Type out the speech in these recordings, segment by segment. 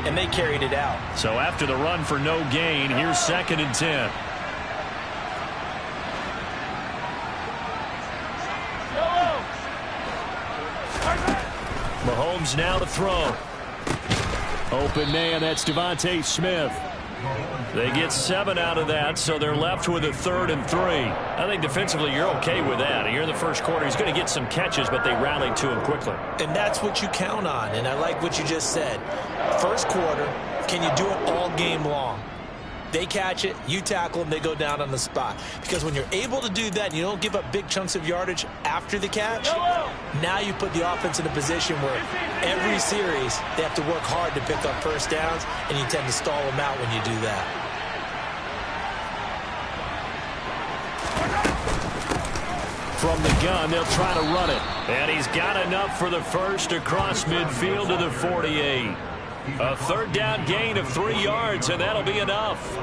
and they carried it out. So after the run for no gain, here's 2nd and 10. Mahomes now to throw. Open man, that's Devontae Smith. They get 7 out of that, so they're left with a 3rd and 3. I think defensively you're okay with that. Here in the first quarter, he's going to get some catches, but they rallied to him quickly. And that's what you count on, and I like what you just said. First quarter, can you do it all game long? They catch it, you tackle them, they go down on the spot. Because when you're able to do that and you don't give up big chunks of yardage after the catch, now you put the offense in a position where every series they have to work hard to pick up first downs, and you tend to stall them out when you do that. From the gun, they'll try to run it. And he's got enough for the first across midfield to the 48. A 3rd down gain of 3 yards, and that'll be enough.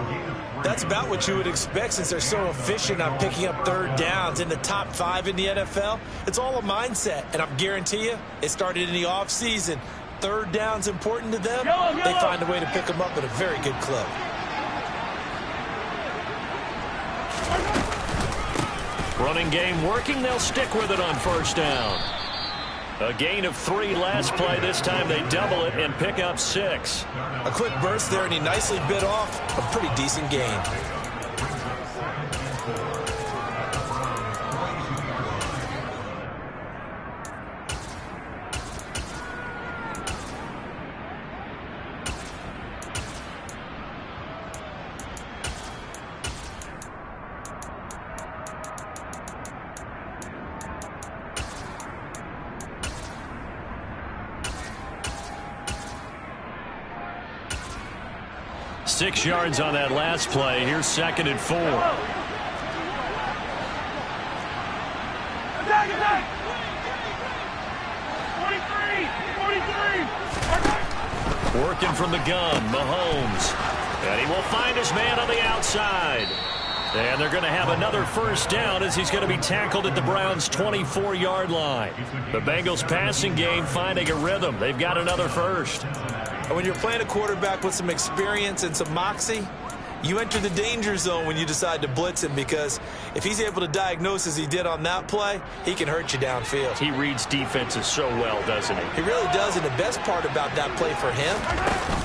That's about what you would expect since they're so efficient on picking up 3rd downs in the top 5 in the NFL. It's all a mindset, and I guarantee you it started in the offseason. 3rd down's important to them. They find a way to pick them up at a very good clip. Running game working. They'll stick with it on 1st down. A gain of 3 last play. This time they double it and pick up 6. A quick burst there, and he nicely bit off a pretty decent gain. Six yards on that last play. Here's 2nd and 4. Attack! 43! Working from the gun, Mahomes. And he will find his man on the outside. And they're going to have another 1st down as he's going to be tackled at the Browns' 24-yard line. The Bengals passing game finding a rhythm. They've got another 1st. And when you're playing a quarterback with some experience and some moxie, you enter the danger zone when you decide to blitz him, because if he's able to diagnose as he did on that play, he can hurt you downfield. He reads defenses so well, doesn't he? He really does, and the best part about that play for him,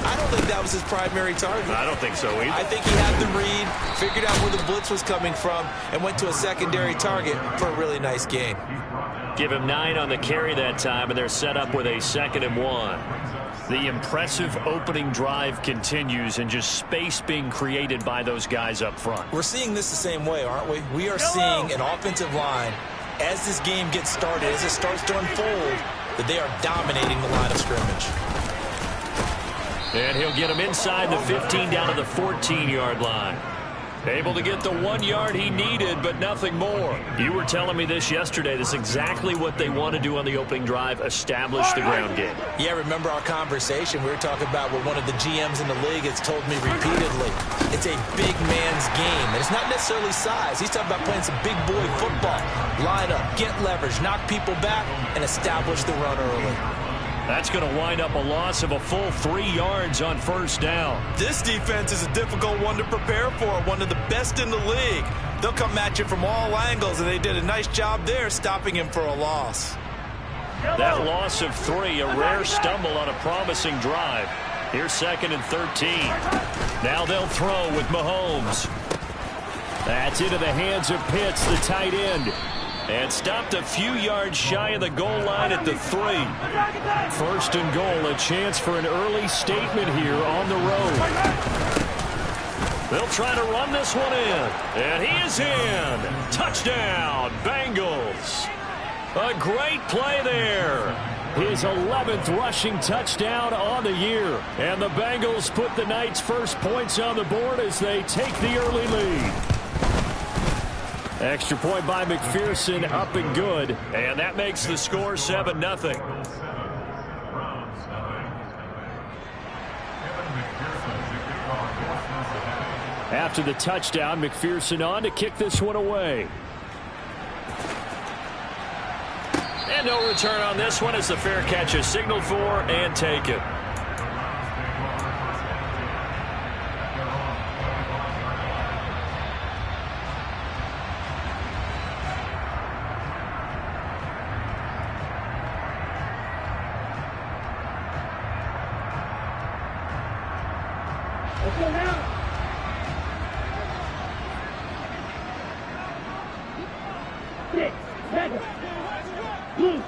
I don't think that was his primary target. I don't think so either. I think he had the read, figured out where the blitz was coming from, and went to a secondary target for a really nice gain. Give him 9 on the carry that time, and they're set up with a 2nd and 1. The impressive opening drive continues, and just space being created by those guys up front. We're seeing this the same way, aren't we? We are seeing an offensive line, as this game gets started, as it starts to unfold, that they are dominating the line of scrimmage. And he'll get him inside the 15 down to the 14-yard line. Able to get the 1 yard he needed, but nothing more. You were telling me this yesterday. This is exactly what they want to do on the opening drive, establish the ground game. Yeah, remember our conversation. We were talking about what one of the GMs in the league has told me repeatedly. It's a big man's game, and it's not necessarily size. He's talking about playing some big boy football. Line up, get leverage, knock people back, and establish the run early. That's going to wind up a loss of a full 3 yards on 1st down. This defense is a difficult one to prepare for, one of the best in the league. They'll come at you from all angles, and they did a nice job there stopping him for a loss. That loss of 3, a rare stumble on a promising drive. Here's 2nd and 13. Now they'll throw with Mahomes. That's into the hands of Pitts, the tight end. And stopped a few yards shy of the goal line at the 3. 1st and goal, a chance for an early statement here on the road. They'll try to run this one in. And he is in. Touchdown, Bengals. A great play there. His 11th rushing touchdown on the year. And the Bengals put the night's first points on the board as they take the early lead. Extra point by McPherson, up and good. And that makes the score 7-0. After the touchdown, McPherson on to kick this one away. And no return on this one as the fair catch is signaled for and taken.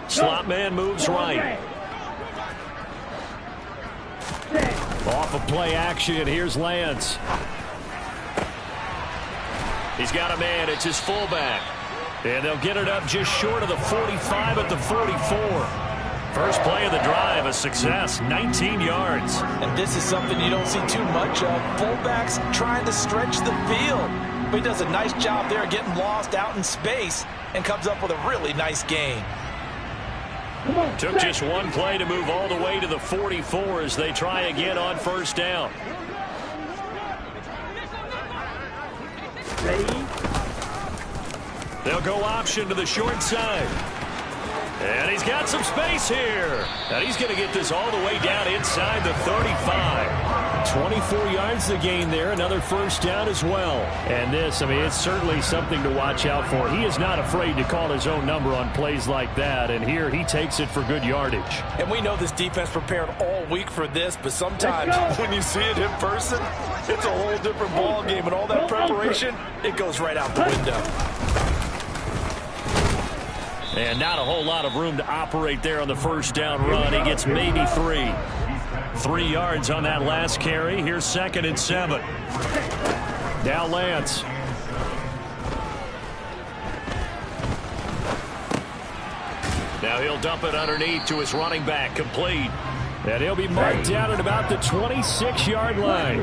Slot man moves right. Off of play action, here's Lance. He's got a man, it's his fullback. And they'll get it up just short of the 45 at the 44. First play of the drive, a success, 19 yards. And this is something you don't see too much of. Fullbacks trying to stretch the field. But he does a nice job there getting lost out in space and comes up with a really nice gain. Took just one play to move all the way to the 44 as they try again on first down. They'll go option to the short side. And he's got some space here. And he's going to get this all the way down inside the 35. 24 yards to gain there. Another first down as well. And this, I mean, it's certainly something to watch out for. He is not afraid to call his own number on plays like that. And here he takes it for good yardage. And we know this defense prepared all week for this, but sometimes when you see it in person, it's a whole different ball game. And all that preparation, it goes right out the window. And not a whole lot of room to operate there on the first down run. He gets maybe 3. 3 yards on that last carry. Here's 2nd and 7. Now Lance. Now he'll dump it underneath to his running back, complete. And he'll be marked down at about the 26-yard line.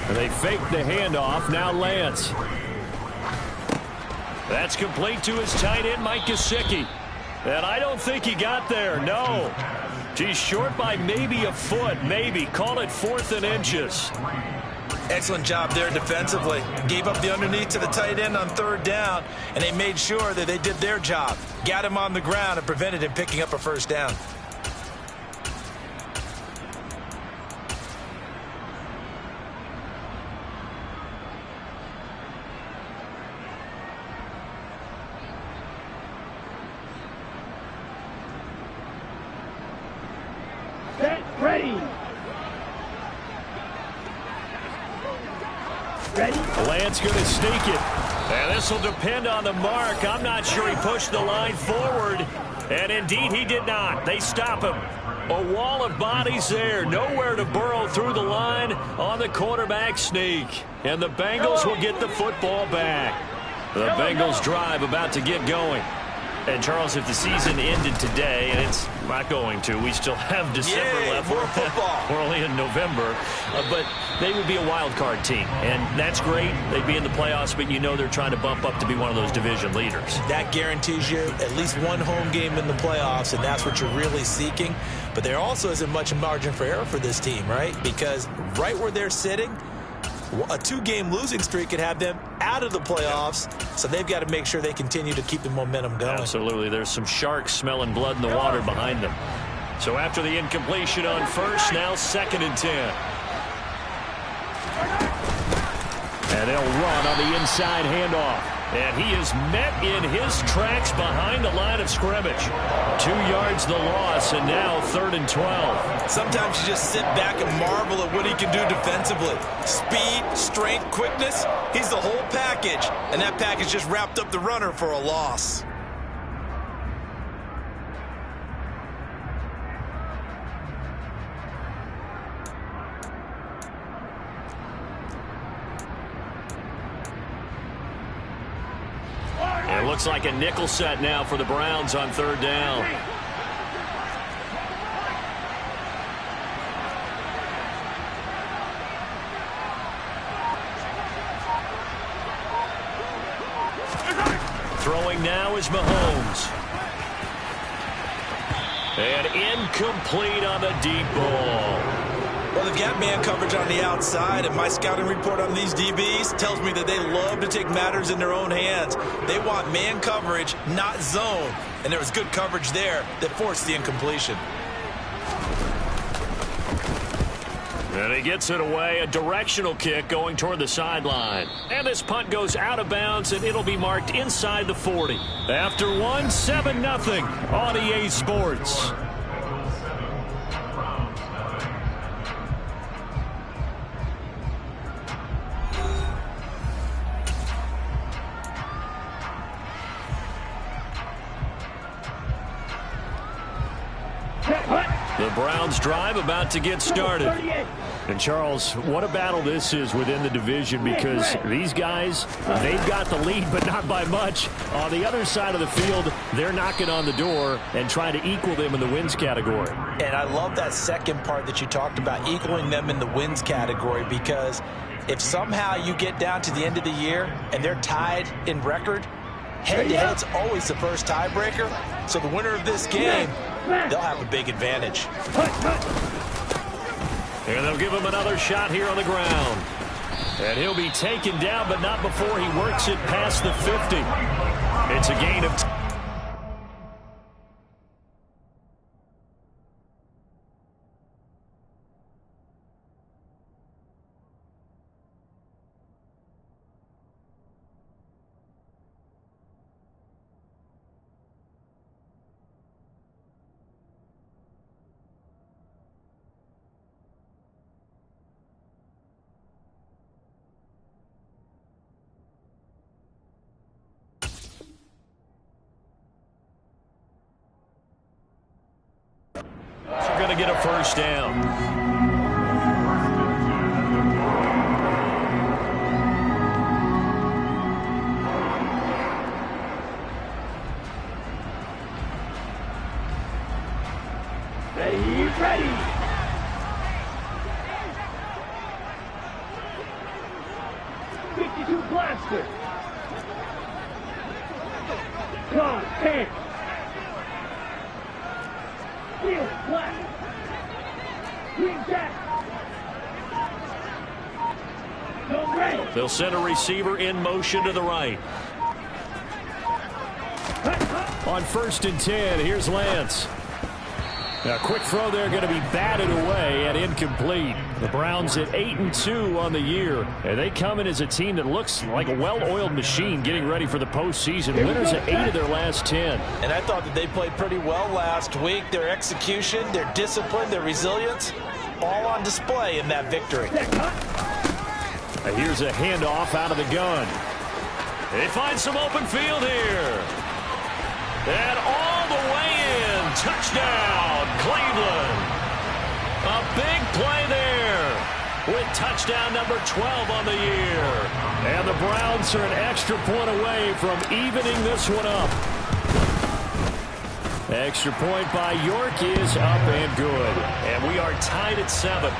And they fake the handoff. Now Lance. That's complete to his tight end, Mike Gesicki. And I don't think he got there, no. He's short by maybe a foot, maybe. Call it 4th and inches. Excellent job there defensively. Gave up the underneath to the tight end on 3rd down, and they made sure that they did their job. Got him on the ground and prevented him picking up a first down. Lance going to sneak it. And this will depend on the mark. I'm not sure he pushed the line forward. And indeed he did not. They stop him. A wall of bodies there. Nowhere to burrow through the line on the quarterback sneak. And the Bengals will get the football back. The Bengals drive about to get going. And, Charles, if the season ended today, and it's not going to, we still have December left. More football. We're only in November. But they would be a wild card team. And that's great. They'd be in the playoffs, but you know they're trying to bump up to be one of those division leaders. That guarantees you at least one home game in the playoffs, and that's what you're really seeking. But there also isn't much margin for error for this team, right? Because right where they're sitting, a 2-game losing streak could have them out of the playoffs, so they've got to make sure they continue to keep the momentum going. Absolutely. There's some sharks smelling blood in the water behind them. So after the incompletion on first, now 2nd and 10. And they'll run on the inside handoff. And he is met in his tracks behind the line of scrimmage. 2 yards the loss, and now 3rd and 12. Sometimes you just sit back and marvel at what he can do defensively. Speed, strength, quickness, he's the whole package. And that package just wrapped up the runner for a loss. It looks like a nickel set now for the Browns on 3rd down. Throwing now is Mahomes. And incomplete on the deep ball. Well, they've got man coverage on the outside, and my scouting report on these DBs tells me that they love to take matters in their own hands. They want man coverage, not zone. And there was good coverage there that forced the incompletion. And he gets it away, a directional kick going toward the sideline. And this punt goes out of bounds, and it'll be marked inside the 40. After one, 7-0 on EA Sports. The Browns drive about to get started. And Charles, what a battle this is within the division, because these guys, they've got the lead, but not by much. On the other side of the field, they're knocking on the door and trying to equal them in the wins category. And I love that second part that you talked about, equaling them in the wins category, because if somehow you get down to the end of the year and they're tied in record, head-to-head's always the first tiebreaker. So the winner of this game, they'll have a big advantage. And they'll give him another shot here on the ground. And he'll be taken down, but not before he works it past the 50. It's a gain of 10. They're going to get a first down. Ready. .52 blaster. Come, 10. Field flat. Green jack. No ready. They'll send a receiver in motion to the right. On 1st and 10, here's Lance. A quick throw there, going to be batted away and incomplete. The Browns at 8-2 on the year, and they come in as a team that looks like a well-oiled machine getting ready for the postseason. Winners at 8 of their last 10. And I thought that they played pretty well last week. Their execution, their discipline, their resilience, all on display in that victory. And here's a handoff out of the gun. They find some open field here. And all the way in. Touchdown, Cleveland. A big play there with touchdown number 12 on the year. And the Browns are an extra point away from evening this one up. Extra point by York is up and good. And we are tied at 7.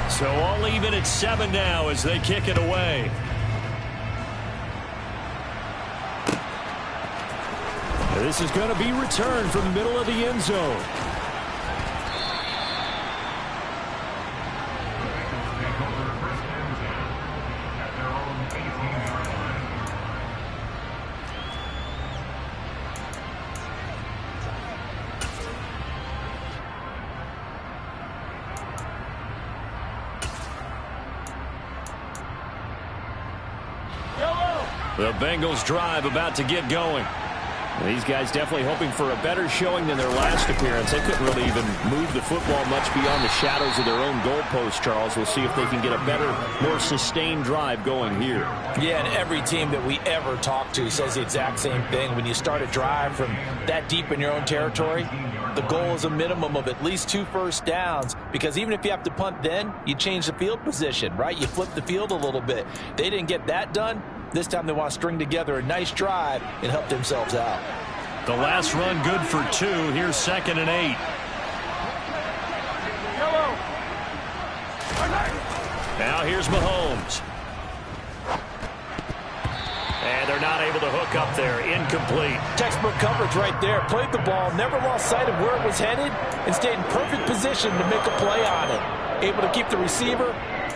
So all even at 7 now as they kick it away. This is going to be returned from the middle of the end zone. The Bengals drive about to get going. These guys definitely hoping for a better showing than their last appearance. They couldn't really even move the football much beyond the shadows of their own goalpost, Charles. We'll see if they can get a better, more sustained drive going here. Yeah, and every team that we ever talk to says the exact same thing. When you start a drive from that deep in your own territory, the goal is a minimum of at least 2 first downs, because even if you have to punt then, you change the field position, right? You flip the field a little bit. They didn't get that done. This time they want to string together a nice drive and help themselves out. The last run good for 2. Here's 2nd and 8. Now here's Mahomes. And they're not able to hook up there. Incomplete. Textbook coverage right there. Played the ball, never lost sight of where it was headed, and stayed in perfect position to make a play on it. Able to keep the receiver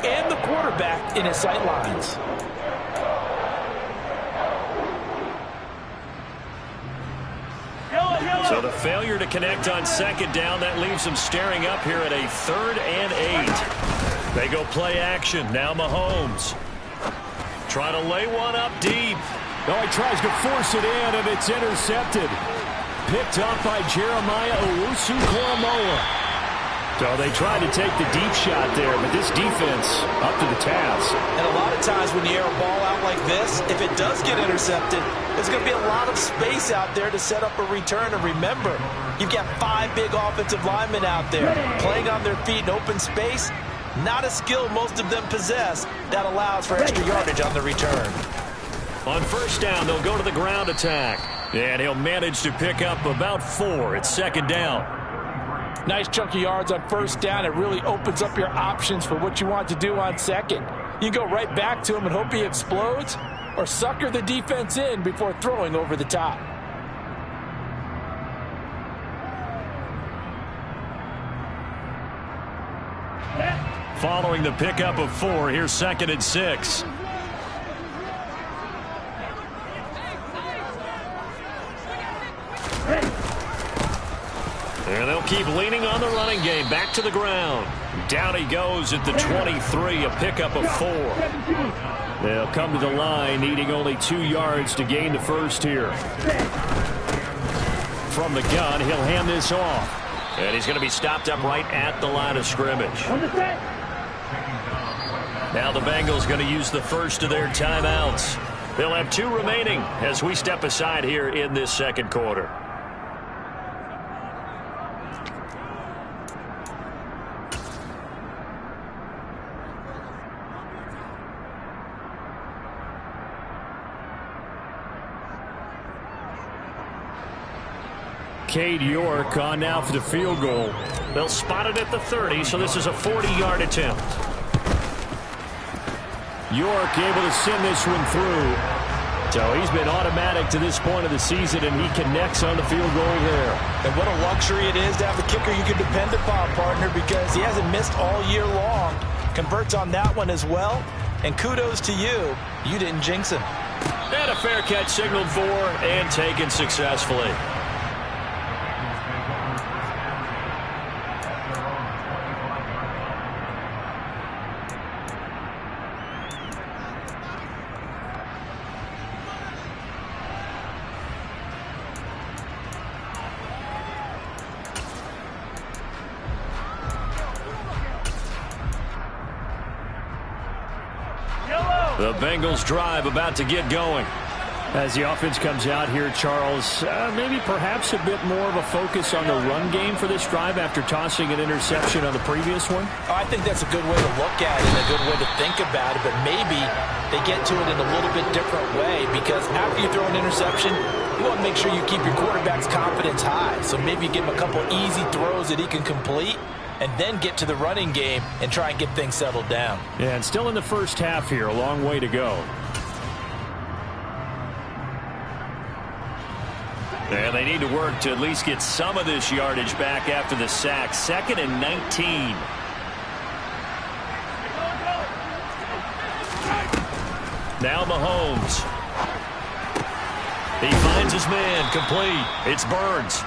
and the quarterback in his sight lines. So the failure to connect on 2nd down, that leaves them staring up here at a 3rd and 8. They go play action. Now Mahomes. Trying to lay one up deep. Oh, he tries to force it in, and it's intercepted. Picked up by Jeremiah Owusu-Koramoah. So they tried to take the deep shot there, but this defense up to the task. And a lot of times when you air a ball out like this, if it does get intercepted, there's going to be a lot of space out there to set up a return. And remember, you've got 5 big offensive linemen out there playing on their feet in open space. Not a skill most of them possess that allows for extra yardage on the return. On first down, they'll go to the ground attack. And he'll manage to pick up about 4. It's second down. Nice chunk of yards on first down. It really opens up your options for what you want to do on second. You go right back to him and hope he explodes, or sucker the defense in before throwing over the top. Following the pickup of 4, here's second and 6. And they'll keep leaning on the running game. Back to the ground. Down he goes at the 23, a pickup of 4. They'll come to the line, needing only 2 yards to gain the first here. From the gun, he'll hand this off. And he's going to be stopped up right at the line of scrimmage. Now the Bengals going to use the first of their timeouts. They'll have 2 remaining as we step aside here in this second quarter. Cade York on now for the field goal. They'll spot it at the 30, so this is a 40-yard attempt. York able to send this one through. So he's been automatic to this point of the season, and he connects on the field goal there. And what a luxury it is to have a kicker you can depend upon, partner, because he hasn't missed all year long. Converts on that one as well. And kudos to you. You didn't jinx him. And a fair catch signaled for and taken successfully. The Bengals drive about to get going. As the offense comes out here, Charles, maybe perhaps a bit more of a focus on the run game for this drive after tossing an interception on the previous one? I think that's a good way to look at it and a good way to think about it, but maybe they get to it in a little bit different way, because after you throw an interception, you want to make sure you keep your quarterback's confidence high. So maybe you give him a couple easy throws that he can complete, and then get to the running game and try and get things settled down. Yeah, and still in the first half here, a long way to go. And they need to work to at least get some of this yardage back after the sack. Second and 19. Now Mahomes. He finds his man, complete. It's Burns.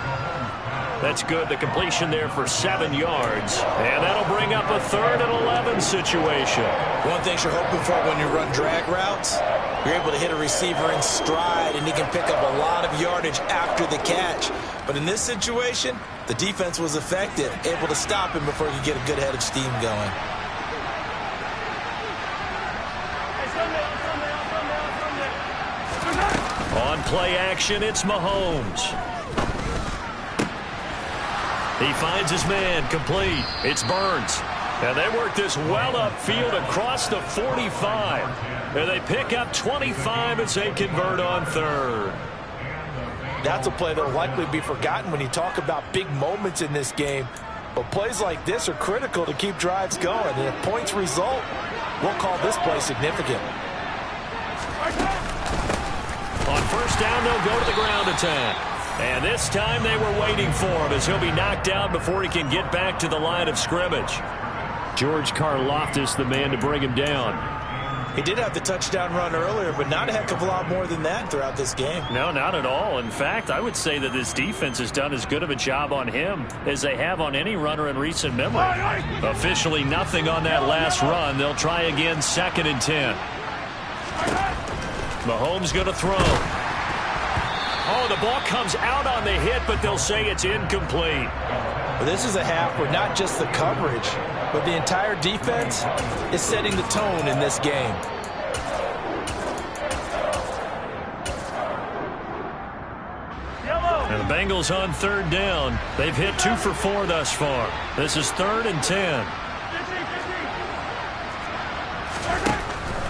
That's good. The completion there for 7 yards. And that'll bring up a 3rd and 11 situation. One thing you're hoping for when you run drag routes, you're able to hit a receiver in stride, and he can pick up a lot of yardage after the catch. But in this situation, the defense was effective, able to stop him before he could get a good head of steam going. On play action, it's Mahomes. He finds his man, complete. It's Burns. And they work this well upfield across the 45. And they pick up 25 as they convert on 3rd. That's a play that will likely be forgotten when you talk about big moments in this game. But plays like this are critical to keep drives going. And if points result, we'll call this play significant. On first down, they'll go to the ground attack. And this time they were waiting for him, as he'll be knocked down before he can get back to the line of scrimmage. George Karlaftis, the man to bring him down. He did have the touchdown run earlier, but not a heck of a lot more than that throughout this game. No, not at all. In fact, I would say that this defense has done as good of a job on him as they have on any runner in recent memory. Officially nothing on that last run. They'll try again, 2nd and 10. Mahomes going to throw. Oh, the ball comes out on the hit, but they'll say it's incomplete. Well, this is a half where not just the coverage, but the entire defense is setting the tone in this game. And the Bengals on third down. They've hit 2 for 4 thus far. This is 3rd and 10.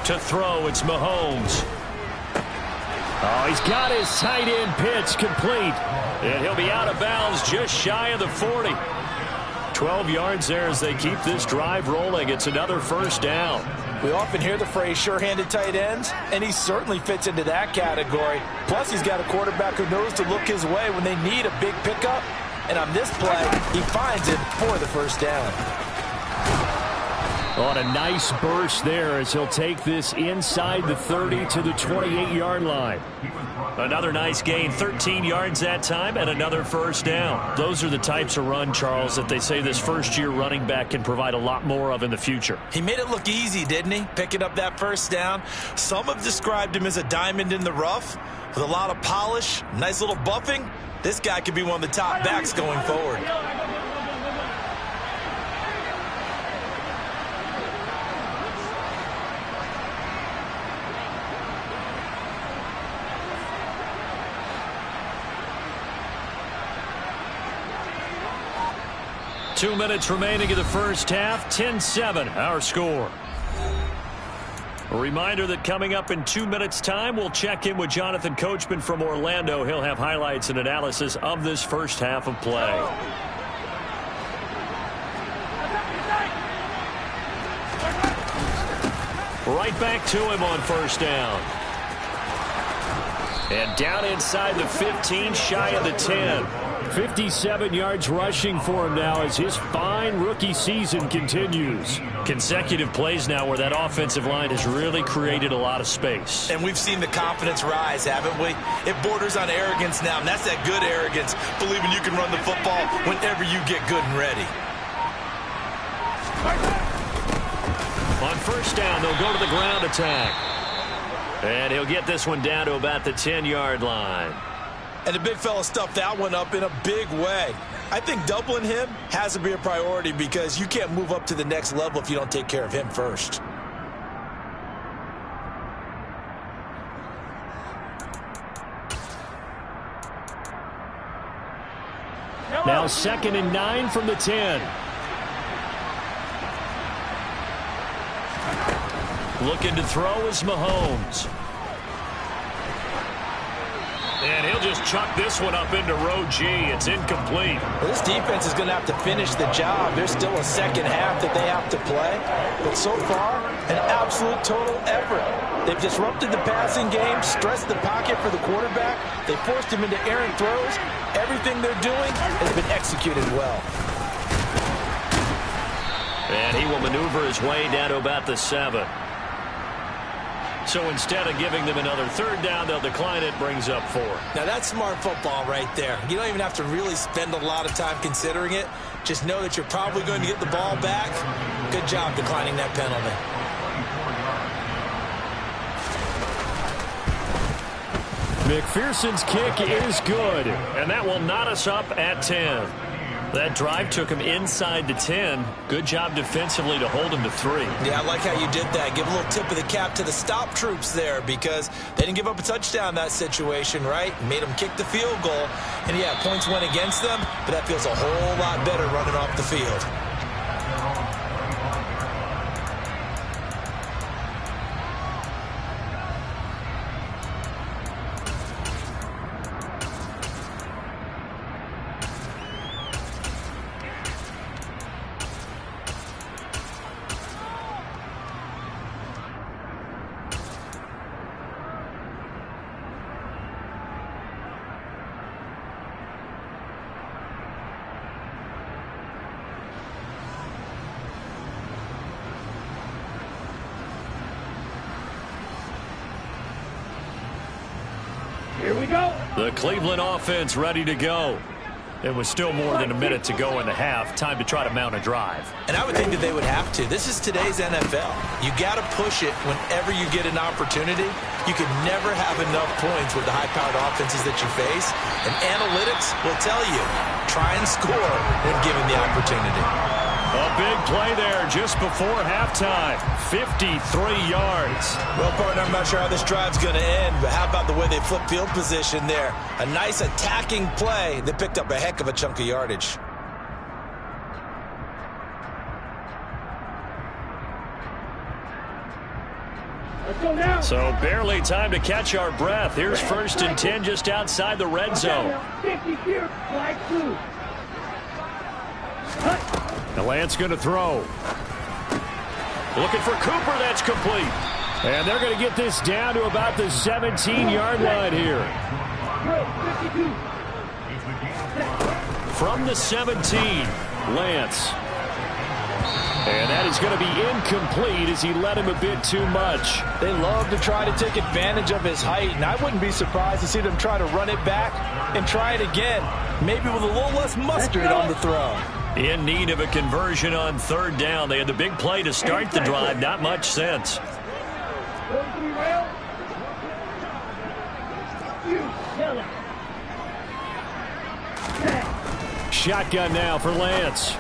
To throw, it's Mahomes. Oh, he's got his tight end pitch complete. And he'll be out of bounds just shy of the 40. 12 yards there as they keep this drive rolling. It's another first down. We often hear the phrase sure-handed tight ends, and he certainly fits into that category. Plus, he's got a quarterback who knows to look his way when they need a big pickup. And on this play, he finds it for the first down. On a nice burst there as he'll take this inside the 30 to the 28-yard line. Another nice gain, 13 yards that time, and another first down. Those are the types of run, Charles, that they say this first-year running back can provide a lot more of in the future. He made it look easy, didn't he? Picking up that first down. Some have described him as a diamond in the rough with a lot of polish, nice little buffing. This guy could be one of the top backs going forward. 2 minutes remaining in the first half. 10-7, our score. A reminder that coming up in 2 minutes' time, we'll check in with Jonathan Coachman from Orlando. He'll have highlights and analysis of this first half of play. Right back to him on first down. And down inside the 15, shy of the 10. 57 yards rushing for him now as his fine rookie season continues. Consecutive plays now where that offensive line has really created a lot of space. And we've seen the confidence rise, haven't we? It borders on arrogance now, and that's that good arrogance, believing you can run the football whenever you get good and ready. On first down, they'll go to the ground attack. And he'll get this one down to about the 10-yard line. And the big fella stuffed that one up in a big way. I think doubling him has to be a priority because you can't move up to the next level if you don't take care of him first. Now 2nd and 9 from the 10. Looking to throw is Mahomes. And he'll just chuck this one up into row G. It's incomplete. Well, this defense is going to have to finish the job. There's still a second half that they have to play. But so far, an absolute total effort. They've disrupted the passing game, stressed the pocket for the quarterback. They forced him into errant throws. Everything they're doing has been executed well. And he will maneuver his way down to about the 7. So instead of giving them another third down, they'll decline it, brings up 4. Now that's smart football right there. You don't even have to really spend a lot of time considering it. Just know that you're probably going to get the ball back. Good job declining that penalty. McPherson's kick is good. And that will knot us up at 10. That drive took him inside the 10. Good job defensively to hold him to 3. Yeah, I like how you did that. Give a little tip of the cap to the stop troops there because they didn't give up a touchdown in that situation, right? Made them kick the field goal. And, yeah, points went against them, but that feels a whole lot better running off the field. Here we go. The Cleveland offense ready to go. It was still more than a minute to go in the half. Time to try to mount a drive. And I would think that they would have to. This is today's NFL. You got to push it whenever you get an opportunity. You can never have enough points with the high-powered offenses that you face. And analytics will tell you, try and score when given the opportunity. A big play there just before halftime. 53 yards. Well, partner, I'm not sure how this drive's going to end, but how about the way they flip field position there? A nice attacking play that picked up a heck of a chunk of yardage. Let's go now. So barely time to catch our breath. Here's 1st and 10 just outside the red zone. 50 here, flag 2. The Lance going to throw. Looking for Cooper. That's complete. And they're going to get this down to about the 17-yard line here. From the 17, Lance. And that is going to be incomplete as he led him a bit too much. They love to try to take advantage of his height, and I wouldn't be surprised to see them try to run it back and try it again, maybe with a little less mustard on the throw. In need of a conversion on 3rd down. They had the big play to start the drive. Not much sense. Shotgun now for Lance.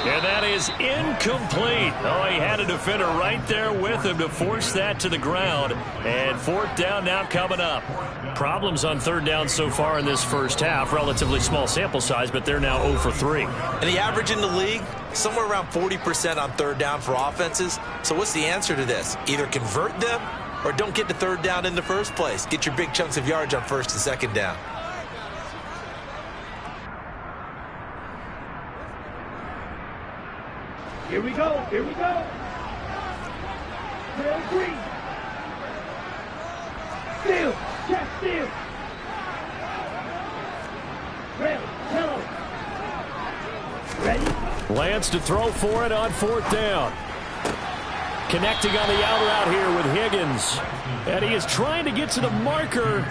And that is incomplete. Oh, he had a defender right there with him to force that to the ground. And 4th down now coming up. Problems on 3rd down so far in this first half. Relatively small sample size, but they're now 0 for 3. And the average in the league, somewhere around 40% on 3rd down for offenses. So what's the answer to this? Either convert them or don't get to 3rd down in the first place. Get your big chunks of yards on 1st and 2nd down. Here we go. Here we go. Trail 3. Steal. Check steal. Trail. Hello. Ready? Lance to throw for it on 4th down. Connecting on the out route here with Higgins. And he is trying to get to the marker.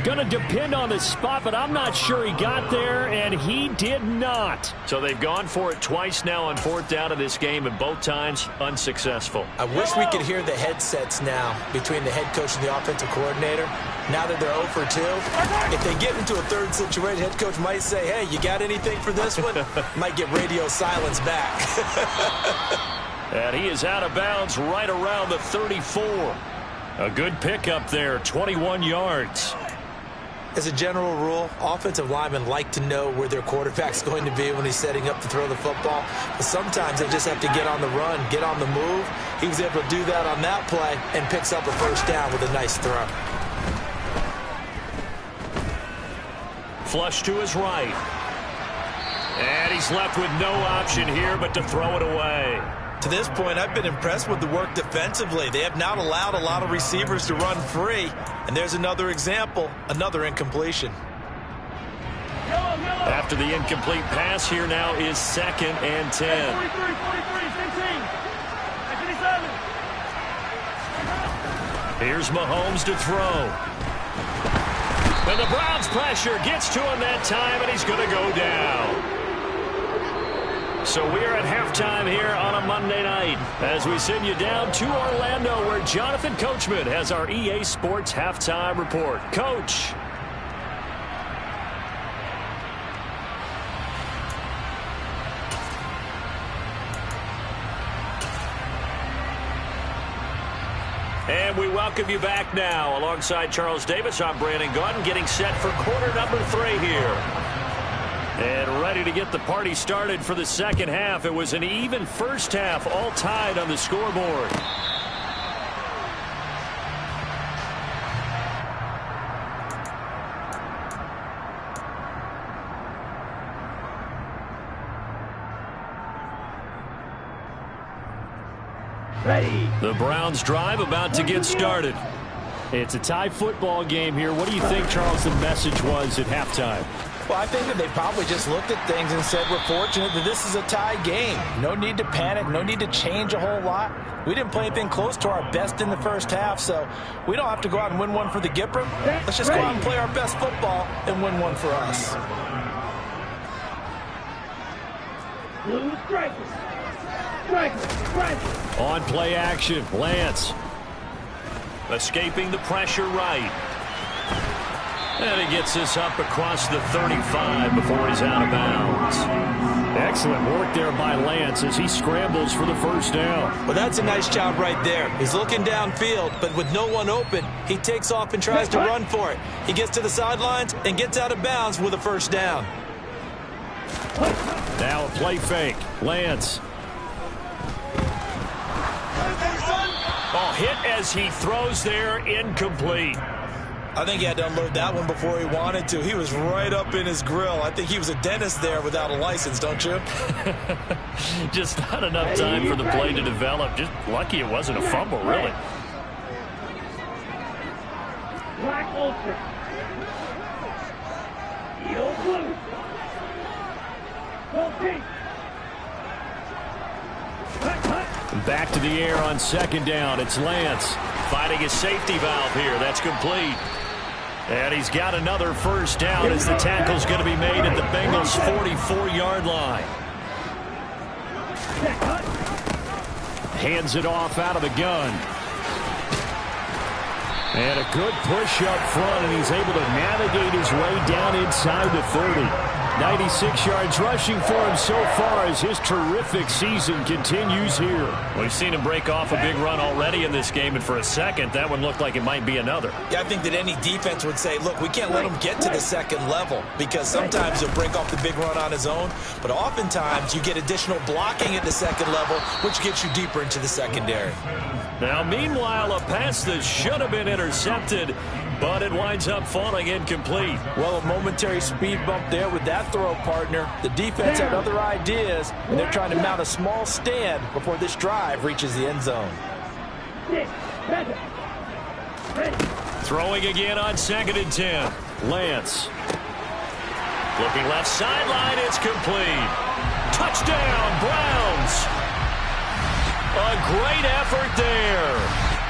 Going to depend on the spot, but I'm not sure he got there, and he did not. So they've gone for it twice now on 4th down of this game, and both times unsuccessful. I wish we could hear the headsets now between the head coach and the offensive coordinator. Now that they're 0 for 2, if they get into a 3rd situation, head coach might say, hey, you got anything for this one? Might get radio silence back. And he is out of bounds right around the 34. A good pickup there, 21 yards. As a general rule, offensive linemen like to know where their quarterback's going to be when he's setting up to throw the football. But sometimes they just have to get on the run, get on the move. He was able to do that on that play and picks up a 1st down with a nice throw. Flush to his right. And he's left with no option here but to throw it away. To this point, I've been impressed with the work defensively. They have not allowed a lot of receivers to run free. And there's another example, another incompletion. After the incomplete pass, here now is 2nd and 10. 43, 43, same team. 57. Here's Mahomes to throw. And the Browns pressure gets to him that time, and he's going to go down. So we're at halftime here on a Monday night as we send you down to Orlando where Jonathan Coachman has our EA Sports halftime report. Coach. And we welcome you back now. Alongside Charles Davis, I'm Brandon Gaudin getting set for quarter number 3 here. And ready to get the party started for the 2nd half. It was an even first half, all tied on the scoreboard. Ready. The Browns drive about to get started. It's a tie football game here. What do you think, Charles, the message was at halftime? Well, I think that they probably just looked at things and said, we're fortunate that this is a tie game. No need to panic. No need to change a whole lot. We didn't play anything close to our best in the first half, so we don't have to go out and win one for the Gipper. Let's just go out and play our best football and win one for us. Blue striker. Striker. Striker. On play action, Lance. Escaping the pressure right. And he gets this up across the 35 before he's out of bounds. Excellent work there by Lance as he scrambles for the first down. Well, that's a nice job right there. He's looking downfield, but with no one open, he takes off and tries to run for it. He gets to the sidelines and gets out of bounds with a first down. Now a play fake. Lance. Oh, hit as he throws there, incomplete. I think he had to unload that one before he wanted to. He was right up in his grill. I think he was a dentist there without a license, don't you? Just not enough time for the play to develop. Just lucky it wasn't a fumble, really. Black ultra. Yellow blue. Go pink. Back to the air on second down. It's Lance. Finding his safety valve here. That's complete. And he's got another first down as the tackle's going to be made at the Bengals' 44-yard line. Hands it off out of the gun. And a good push up front, and he's able to navigate his way down inside the 30. 96 yards rushing for him so far as his terrific season continues here. We've seen him break off a big run already in this game, and for a second, that one looked like it might be another. Yeah, I think that any defense would say, look, we can't let him get to the second level because sometimes he'll break off the big run on his own, but oftentimes you get additional blocking at the second level, which gets you deeper into the secondary. Now, meanwhile, a pass that should have been intercepted, but it winds up falling incomplete. Well, a momentary speed bump there with that throw, partner. The defense had other ideas, and they're trying to mount a small stand before this drive reaches the end zone. Throwing again on 2nd and 10. Lance. Looking left sideline, it's complete. Touchdown, Browns. A great effort there.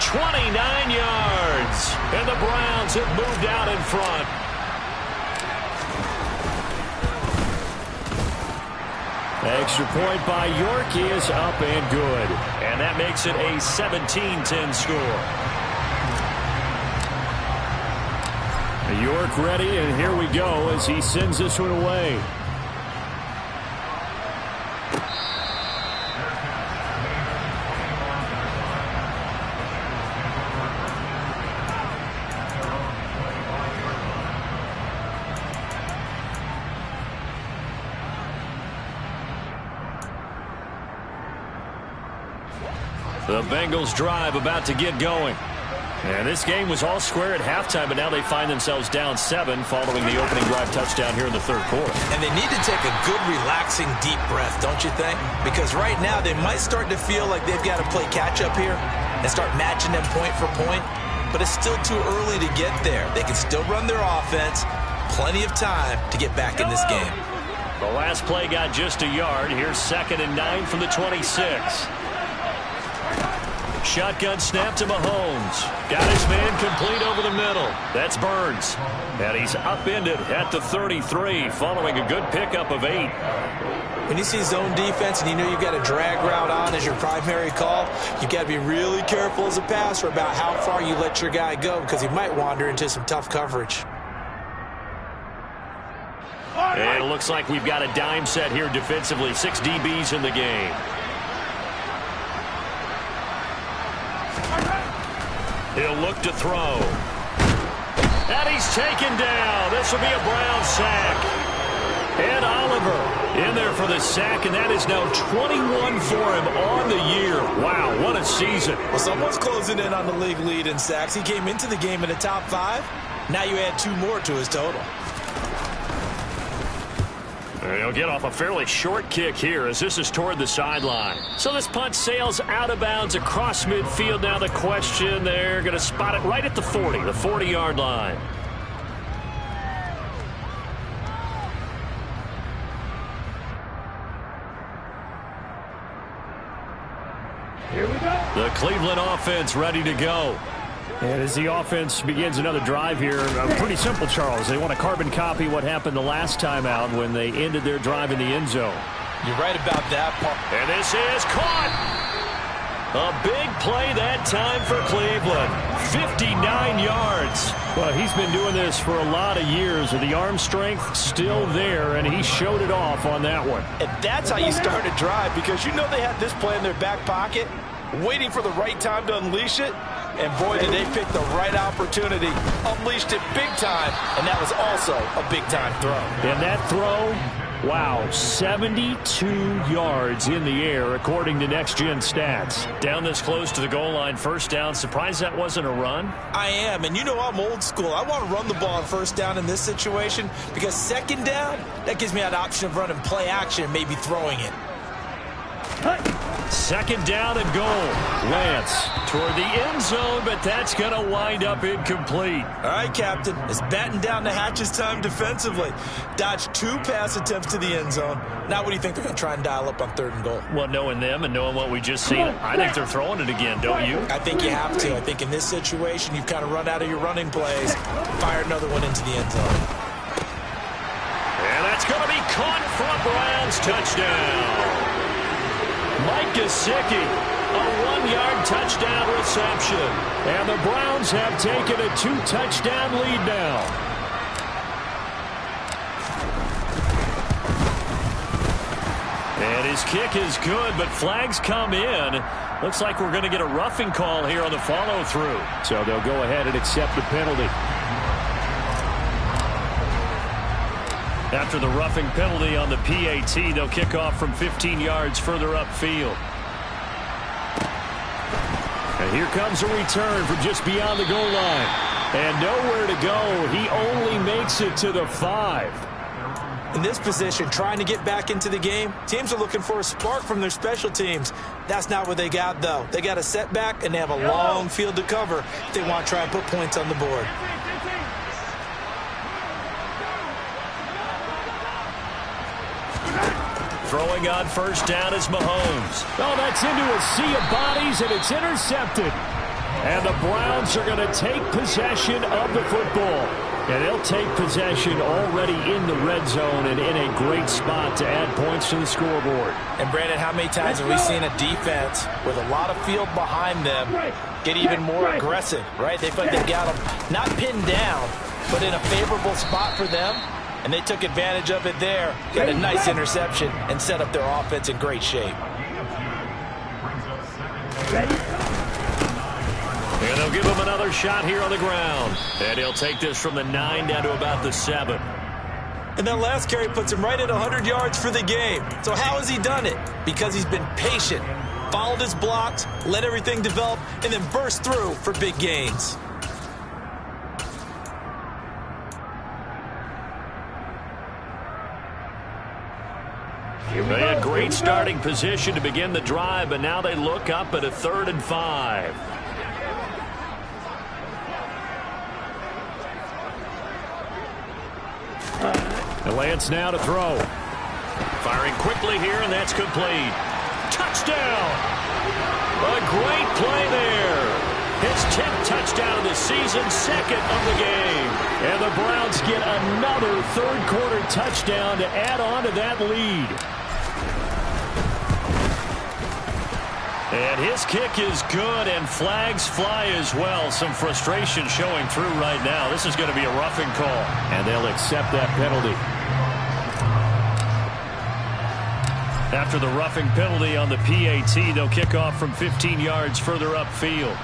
29 yards. And the Browns have moved out in front. Extra point by York is up and good. And that makes it a 17-10 score. York ready, and here we go as he sends this one away. The Bengals drive about to get going. And this game was all square at halftime, but now they find themselves down 7 following the opening drive touchdown here in the third quarter. And they need to take a good, relaxing, deep breath, don't you think? Because right now they might start to feel like they've got to play catch-up here and start matching them point for point. But it's still too early to get there. They can still run their offense. Plenty of time to get back in this game. The last play got just a yard. Here's 2nd and 9 from the 26. Shotgun snap to Mahomes. Got his man complete over the middle. That's Burns. And he's upended at the 33 following a good pickup of 8. When you see zone defense and you know you've got a drag route on as your primary call, you've got to be really careful as a passer about how far you let your guy go because he might wander into some tough coverage. And it looks like we've got a dime set here defensively. 6 DBs in the game. He'll look to throw. And he's taken down. This will be a Brown sack. And Oliver in there for the sack, and that is now 21 for him on the year. Wow, what a season. Well, someone's closing in on the league lead in sacks. He came into the game in the top 5. Now you add 2 more to his total. He'll get off a fairly short kick here as this is toward the sideline. So this punt sails out of bounds across midfield. Now the question, they're going to spot it right at the 40, the 40-yard line. Here we go. The Cleveland offense ready to go. And as the offense begins another drive here, pretty simple, Charles. They want to carbon copy what happened the last time out when they ended their drive in the end zone. You're right about that, Paul. And this is caught. A big play that time for Cleveland. 59 yards. Well, he's been doing this for a lot of years, and the arm strength still there, and he showed it off on that one. And that's how you start a drive, because you know they had this play in their back pocket, waiting for the right time to unleash it. And boy, did they pick the right opportunity. Unleashed it big time, and that was also a big-time throw. And that throw, wow, 72 yards in the air, according to Next Gen Stats. Down this close to the goal line, first down. Surprised that wasn't a run? I am, and you know I'm old school. I want to run the ball on first down in this situation because second down, that gives me an option of running play action and maybe throwing it. Second down and goal. Lance toward the end zone, but that's going to wind up incomplete. All right, Captain. It's batten down the hatches time defensively. Dodged 2 pass attempts to the end zone. Now what do you think they're going to try and dial up on 3rd and goal? Well, knowing them and knowing what we just seen, I think they're throwing it again, don't you? I think you have to. I think in this situation, you've kind of run out of your running plays. Fire another one into the end zone. And that's going to be caught for a Browns touchdown. Mike Gesicki, a 1-yard touchdown reception. And the Browns have taken a 2-touchdown lead now. And his kick is good, but flags come in. Looks like we're going to get a roughing call here on the follow-through. So they'll go ahead and accept the penalty. After the roughing penalty on the PAT, they'll kick off from 15 yards further upfield. And here comes a return from just beyond the goal line. And nowhere to go. He only makes it to the 5. In this position, trying to get back into the game, teams are looking for a spark from their special teams. That's not what they got, though. They got a setback, and they have a long field to cover if they want to try and put points on the board. Throwing on first down is Mahomes. Oh, that's into a sea of bodies, and it's intercepted. And the Browns are going to take possession of the football. And they'll take possession already in the red zone and in a great spot to add points to the scoreboard. And, Brandon, how many times have we seen a defense with a lot of field behind them get even more aggressive, right? They feel like they've got them not pinned down, but in a favorable spot for them. And they took advantage of it there, got a nice interception, and set up their offense in great shape. And they'll give him another shot here on the ground. And he'll take this from the 9 down to about the 7. And that last carry puts him right at 100 yards for the game. So how has he done it? Because he's been patient, followed his blocks, let everything develop, and then burst through for big gains. They had great starting position to begin the drive, but now they look up at a 3rd and 5. And Lance now to throw. Firing quickly here, and that's complete. Touchdown! A great play there. His 10th touchdown of the season, 2nd of the game. And the Browns get another 3rd quarter touchdown to add on to that lead. And his kick is good, and flags fly as well. Some frustration showing through right now. This is going to be a roughing call. And they'll accept that penalty. After the roughing penalty on the PAT, they'll kick off from 15 yards further upfield.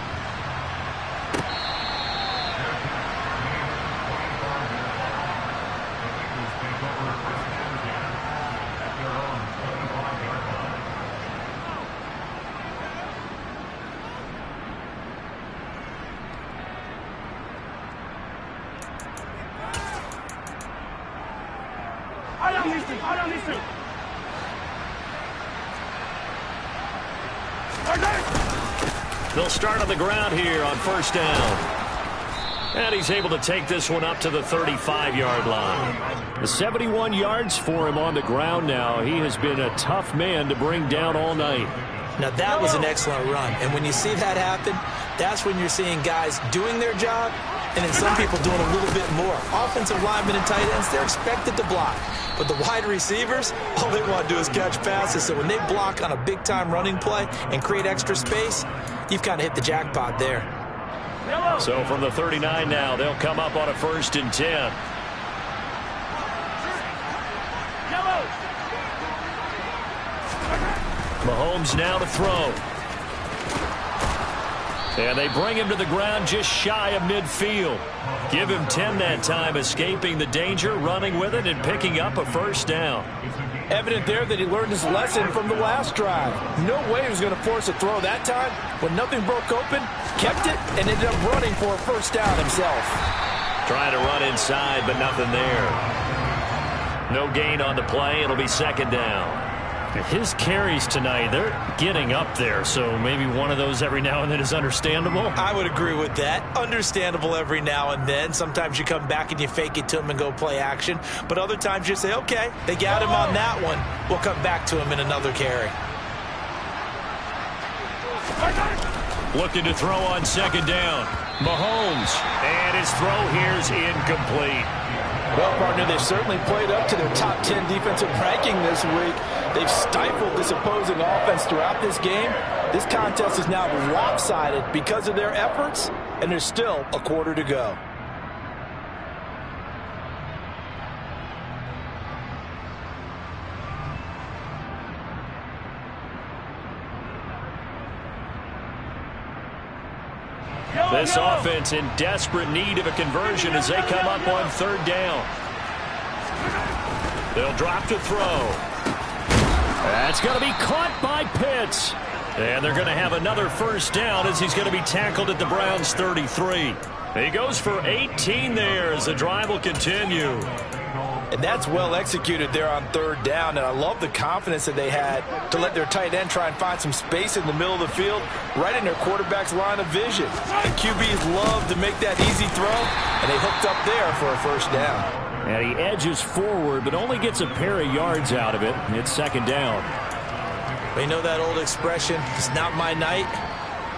They'll start on the ground here on first down. And he's able to take this one up to the 35-yard line. The 71 yards for him on the ground now. He has been a tough man to bring down all night. Now, that was an excellent run. And when you see that happen, that's when you're seeing guys doing their job and then some people doing a little bit more. Offensive linemen and tight ends, they're expected to block. But the wide receivers, all they want to do is catch passes. So when they block on a big-time running play and create extra space, you've kind of hit the jackpot there. So from the 39 now, they'll come up on a 1st and 10. Mahomes now to throw. And they bring him to the ground just shy of midfield. Give him 10 that time, escaping the danger, running with it, and picking up a 1st down. Evident there that he learned his lesson from the last drive. No way he was going to force a throw that time. When nothing broke open, kept it, and ended up running for a 1st down himself. Trying to run inside, but nothing there. No gain on the play. It'll be 2nd down. His carries tonight, they're getting up there, so maybe one of those every now and then is understandable. I would agree with that. Understandable every now and then. Sometimes you come back and you fake it to him and go play action. But other times you say, okay, they got him on that one. We'll come back to him in another carry. Looking to throw on 2nd down. Mahomes. And his throw here's incomplete. Well, partner, they've certainly played up to their top 10 defensive ranking this week. They've stifled this opposing offense throughout this game. This contest is now lopsided because of their efforts, and there's still a quarter to go. This offense in desperate need of a conversion as they come up on 3rd down. They'll drop to throw. That's going to be caught by Pitts. And they're going to have another 1st down as he's going to be tackled at the Browns' 33. He goes for 18 there as the drive will continue. And that's well executed there on 3rd down, and I love the confidence that they had to let their tight end try and find some space in the middle of the field, right in their quarterback's line of vision. And QBs love to make that easy throw, and they hooked up there for a 1st down. And he edges forward, but only gets a pair of yards out of it. It's 2nd down. We know that old expression, it's not my night.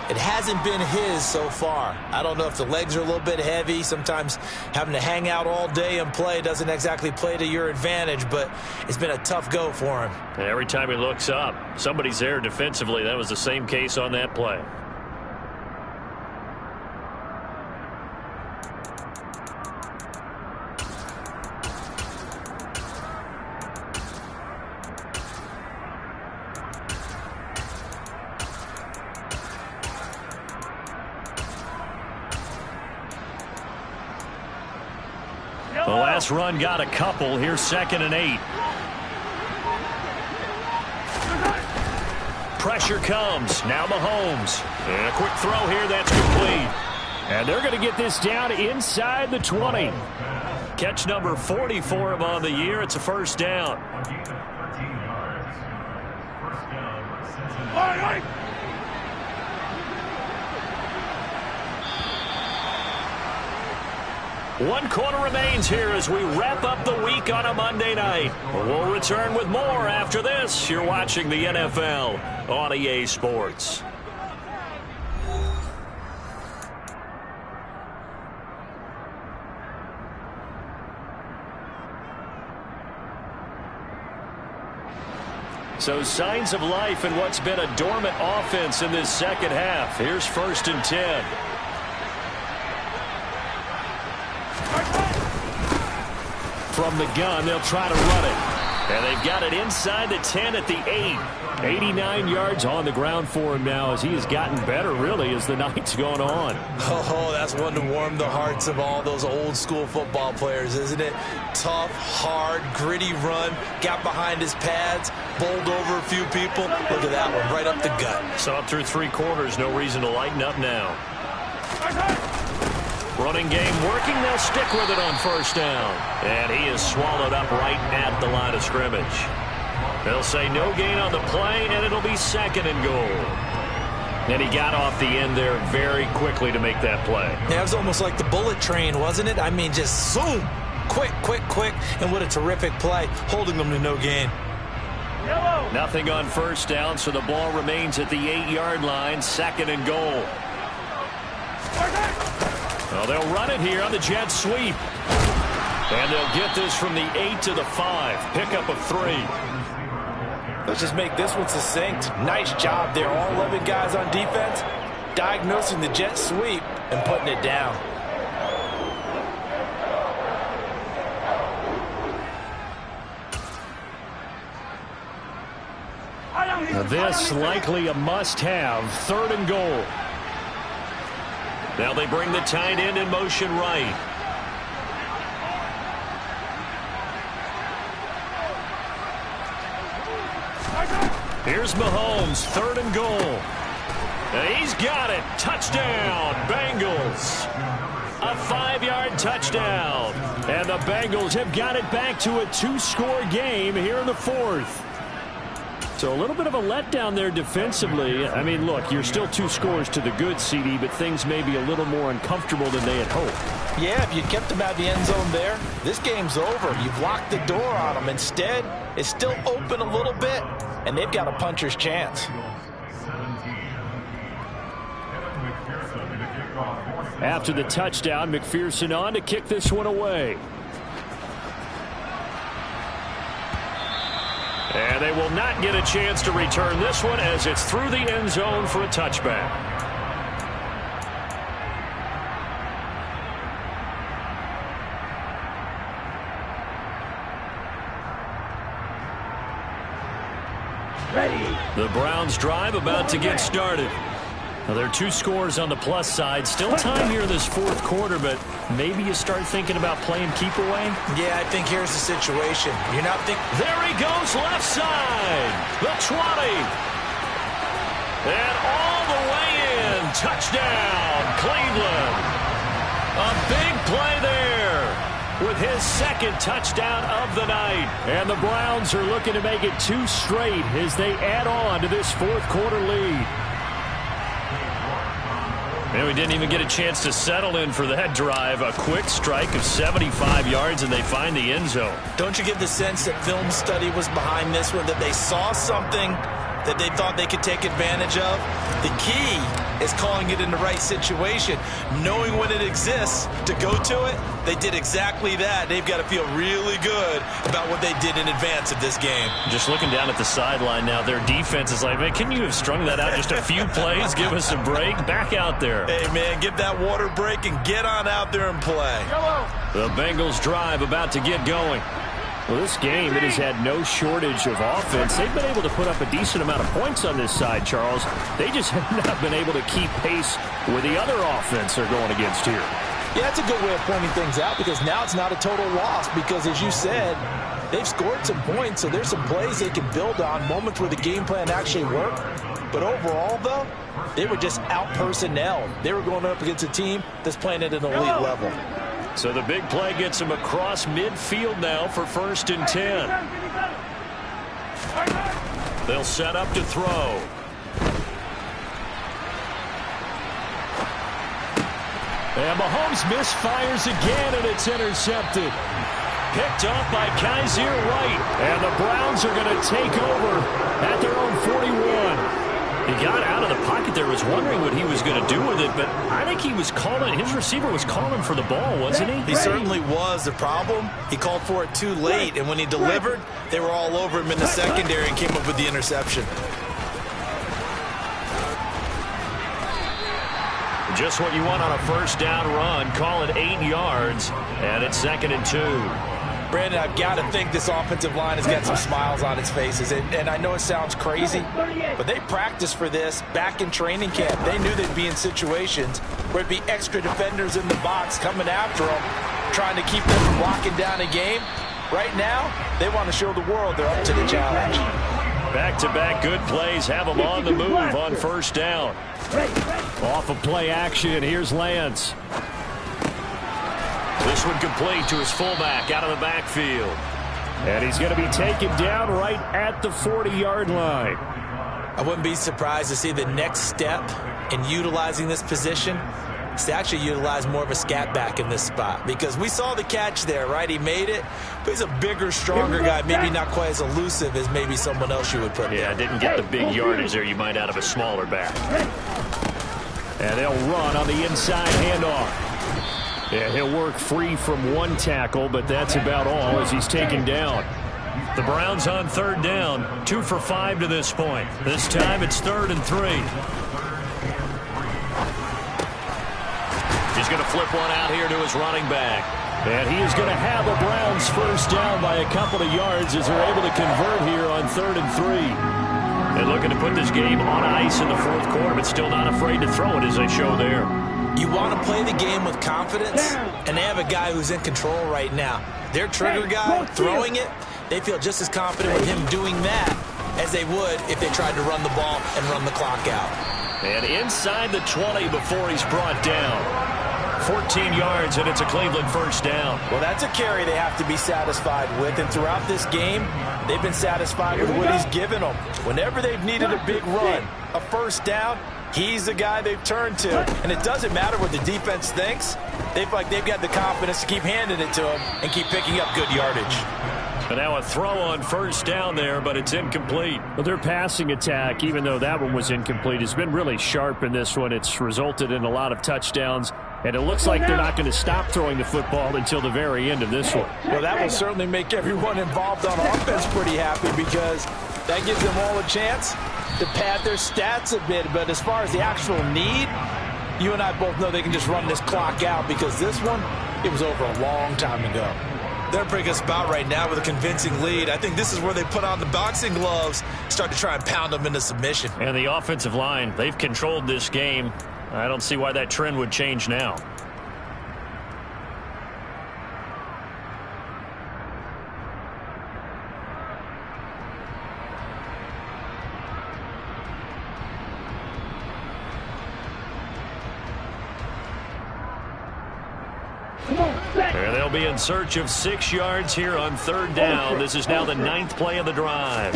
It hasn't been his so far. I don't know if the legs are a little bit heavy. Sometimes having to hang out all day and play doesn't exactly play to your advantage, but it's been a tough go for him. And every time he looks up, somebody's there defensively. That was the same case on that play. The last run got a couple. Here's 2nd and 8. Pressure comes. Now Mahomes. And a quick throw here. That's complete. And they're going to get this down inside the 20. Catch number 40 for him on the year. It's a 1st down. One quarter remains here as we wrap up the week on a Monday night. We'll return with more after this. You're watching the NFL on EA Sports. So signs of life in what's been a dormant offense in this 2nd half. Here's 1st and 10. From the gun, they'll try to run it. And they've got it inside the 10 at the 8. 89 yards on the ground for him now as he has gotten better, really, as the night's gone on. Oh, that's one to warm the hearts of all those old-school football players, isn't it? Tough, hard, gritty run, got behind his pads, bowled over a few people. Look at that one, right up the gut. So up through 3 quarters, no reason to lighten up now. Running game working. They'll stick with it on 1st down. And he is swallowed up right at the line of scrimmage. They'll say no gain on the play, and it'll be 2nd and goal. And he got off the end there very quickly to make that play. Yeah, it was almost like the bullet train, wasn't it? I mean, just zoom. Quick, quick, quick. And what a terrific play, holding them to no gain. Nothing on first down, so the ball remains at the 8-yard line, 2nd and goal. Well, they'll run it here on the jet sweep. And they'll get this from the 8 to the 5. Pickup of 3. Let's just make this one succinct. Nice job there. All 11 guys on defense diagnosing the jet sweep and putting it down. Now this likely a must-have. 3rd and goal. Now they bring the tight end in motion right. Here's Mahomes, 3rd and goal. And he's got it. Touchdown, Bengals. A 5-yard touchdown. And the Bengals have got it back to a 2-score game here in the 4th. So a little bit of a letdown there defensively. I mean, look, you're still 2 scores to the good, CD, but things may be a little more uncomfortable than they had hoped. Yeah, if you kept them out of the end zone there, this game's over. You've locked the door on them. Instead, it's still open a little bit, and they've got a puncher's chance. After the touchdown, McPherson on to kick this one away. And they will not get a chance to return this one as it's through the end zone for a touchback. Ready. The Browns drive about to get started. Now, there are 2 scores on the plus side. Still time here in this 4th quarter, but maybe you start thinking about playing keep away? Yeah, I think here's the situation. You're not thinking. There he goes, left side. The 20. And all the way in. Touchdown, Cleveland. A big play there with his 2nd touchdown of the night. And the Browns are looking to make it 2 straight as they add on to this 4th quarter lead. And we didn't even get a chance to settle in for that drive. A quick strike of 75 yards, and they find the end zone. Don't you get the sense that film study was behind this one, that they saw something that they thought they could take advantage of? The key is calling it in the right situation, knowing when it exists to go to it. They did exactly that. They've got to feel really good about what they did in advance of this game. Just looking down at the sideline now, their defense is like, man, can you have strung that out just a few plays? Give us a break. Back out there. Hey, man, give that water break and get on out there and play. The Bengals drive about to get going. Well, this game, it has had no shortage of offense. They've been able to put up a decent amount of points on this side, Charles. They just have not been able to keep pace with the other offense they're going against here. Yeah, that's a good way of pointing things out, because now it's not a total loss, because as you said, they've scored some points, so there's some plays they can build on, moments where the game plan actually worked. But overall, though, they were just out-personnel. They were going up against a team that's playing at an elite level. So the big play gets them across midfield now for 1st and 10. They'll set up to throw. And Mahomes misfires again, and it's intercepted. Picked off by Kaiser White. And the Browns are going to take over at their own 41. He got out of the pocket there, was wondering what he was going to do with it, but I think he was calling, his receiver was calling for the ball, wasn't he? He certainly was. The problem, he called for it too late, and when he delivered, they were all over him in the secondary and came up with the interception. Just what you want on a 1st down run. Call it 8 yards, and it's 2nd and 2. Brandon, I've got to think this offensive line has got some smiles on its faces. And I know it sounds crazy, but they practiced for this back in training camp. They knew they'd be in situations where it'd be extra defenders in the box coming after them, trying to keep them from locking down a game. Right now, they want to show the world they're up to the challenge. Back-to-back good plays have them on the move on 1st down. Off of play action, here's Lance. This one complete to his fullback out of the backfield. And he's going to be taken down right at the 40-yard line. I wouldn't be surprised to see the next step in utilizing this position to actually utilize more of a scat back in this spot, because we saw the catch there, right? He made it, but he's a bigger, stronger guy, maybe not quite as elusive as maybe someone else you would put there. Yeah, didn't get the big yardage there you might out of a smaller back. And they'll run on the inside handoff. Yeah, he'll work free from one tackle, but that's about all as he's taken down. The Browns on third down, 2 for 5 to this point. This time it's 3rd and 3. He's going to flip one out here to his running back. And he is going to have a Browns first down by a couple of yards as they're able to convert here on 3rd and 3. And looking to put this game on ice in the 4th quarter, but still not afraid to throw it as they show there. You want to play the game with confidence, and they have a guy who's in control right now. Their trigger guy throwing it, they feel just as confident with him doing that as they would if they tried to run the ball and run the clock out. And inside the 20 before he's brought down. 14 yards, and it's a Cleveland first down. Well, that's a carry they have to be satisfied with, and throughout this game, they've been satisfied with what he's given them. Whenever they've needed a big run, a first down, he's the guy they've turned to. And it doesn't matter what the defense thinks. They feel like they've got the confidence to keep handing it to him and keep picking up good yardage. And now a throw on first down there, but it's incomplete. Well, their passing attack, even though that one was incomplete, has been really sharp in this one. It's resulted in a lot of touchdowns, and it looks like they're not going to stop throwing the football until the very end of this one. Well, that will certainly make everyone involved on offense pretty happy, because that gives them all a chance to pad their stats a bit. But as far as the actual need, you and I both know they can just run this clock out, because this one, it was over a long time ago. They're in a pretty good spot right now with a convincing lead. I think this is where they put on the boxing gloves, start to try and pound them into submission. And the offensive line, they've controlled this game. I don't see why that trend would change now. And they'll be in search of 6 yards here on 3rd down. This is now the 9th play of the drive.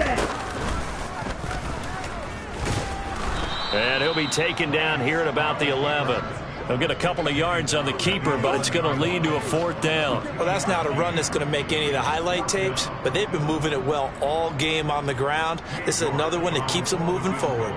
And he'll be taken down here at about the 11. He'll get a couple of yards on the keeper, but it's going to lead to a 4th down. Well, that's not a run that's going to make any of the highlight tapes, but they've been moving it well all game on the ground. This is another one that keeps them moving forward.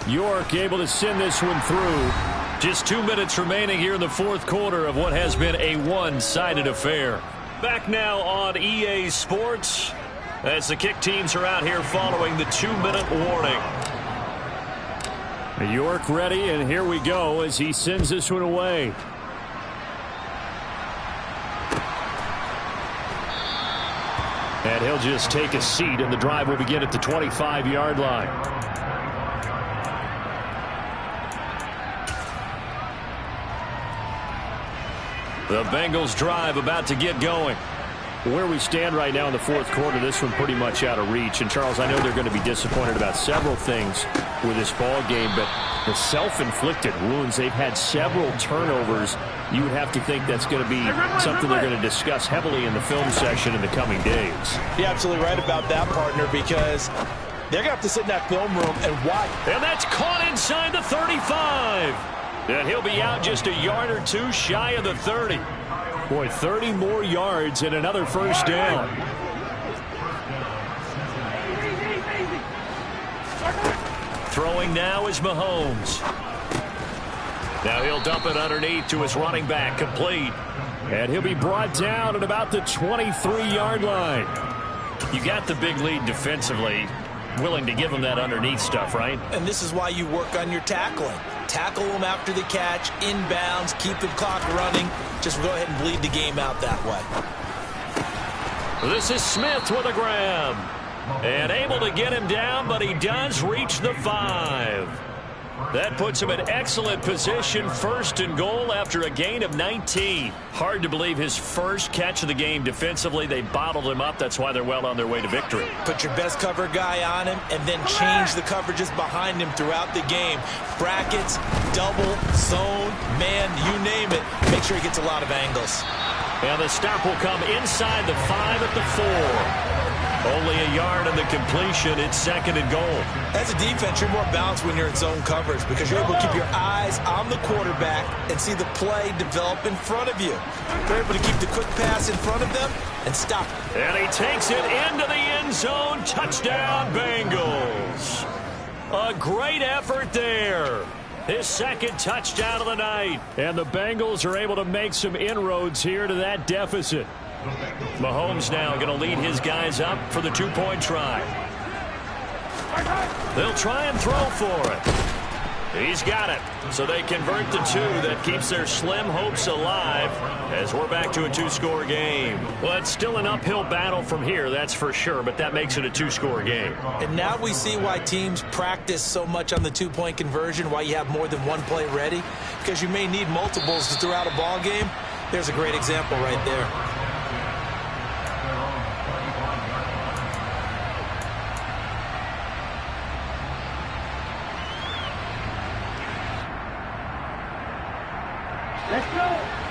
York able to send this one through. Just 2 minutes remaining here in the 4th quarter of what has been a one-sided affair. Back now on EA Sports as the kick teams are out here following the 2-minute warning. York ready, and here we go as he sends this one away. And he'll just take a seat, and the drive will begin at the 25-yard line. The Bengals drive about to get going. Where we stand right now in the 4th quarter, this one pretty much out of reach. And, Charles, I know they're going to be disappointed about several things with this ball game, but the self-inflicted wounds, they've had several turnovers. You would have to think that's going to be something they're going to discuss heavily in the film session in the coming days. You're absolutely right about that, partner, because they're going to have to sit in that film room and watch. And that's caught inside the 35. And he'll be out just a yard or two shy of the 30. Boy, 30 more yards and another first down. Throwing now is Mahomes. Now he'll dump it underneath to his running back, complete. And he'll be brought down at about the 23-yard line. You got the big lead defensively. Willing to give him that underneath stuff, right? And this is why you work on your tackling. Tackle them after the catch, inbounds, keep the clock running. Just go ahead and bleed the game out that way. This is Smith with a grab. And able to get him down, but he does reach the 5. That puts him in excellent position, 1st and goal after a gain of 19. Hard to believe his first catch of the game defensively. They bottled him up. That's why they're well on their way to victory. Put your best cover guy on him and then change the coverages behind him throughout the game. Brackets, double, zone, man, you name it. Make sure he gets a lot of angles. And the stop will come inside the 5 at the 4. Only a yard on the completion. It's 2nd and goal. As a defense, you're more balanced when you're in zone coverage because you're able to keep your eyes on the quarterback and see the play develop in front of you. They're able to keep the quick pass in front of them and stop it. And he takes it into the end zone. Touchdown, Bengals. A great effort there. His 2nd touchdown of the night. And the Bengals are able to make some inroads here to that deficit. Mahomes now going to lead his guys up for the 2-point try. They'll try and throw for it. He's got it. So they convert the 2. That keeps their slim hopes alive as we're back to a 2-score game. Well, it's still an uphill battle from here, that's for sure, but that makes it a 2-score game. And now we see why teams practice so much on the 2-point conversion, why you have more than one play ready, because you may need multiples to throw out a ball game. There's a great example right there.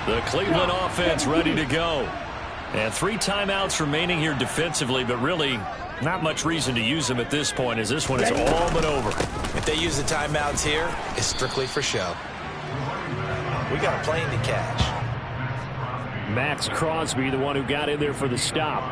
The Cleveland offense ready to go. And 3 timeouts remaining here defensively, but really not much reason to use them at this point as this one is all but over. If they use the timeouts here, it's strictly for show. We got a plane to catch. Max Crosby, the one who got in there for the stop.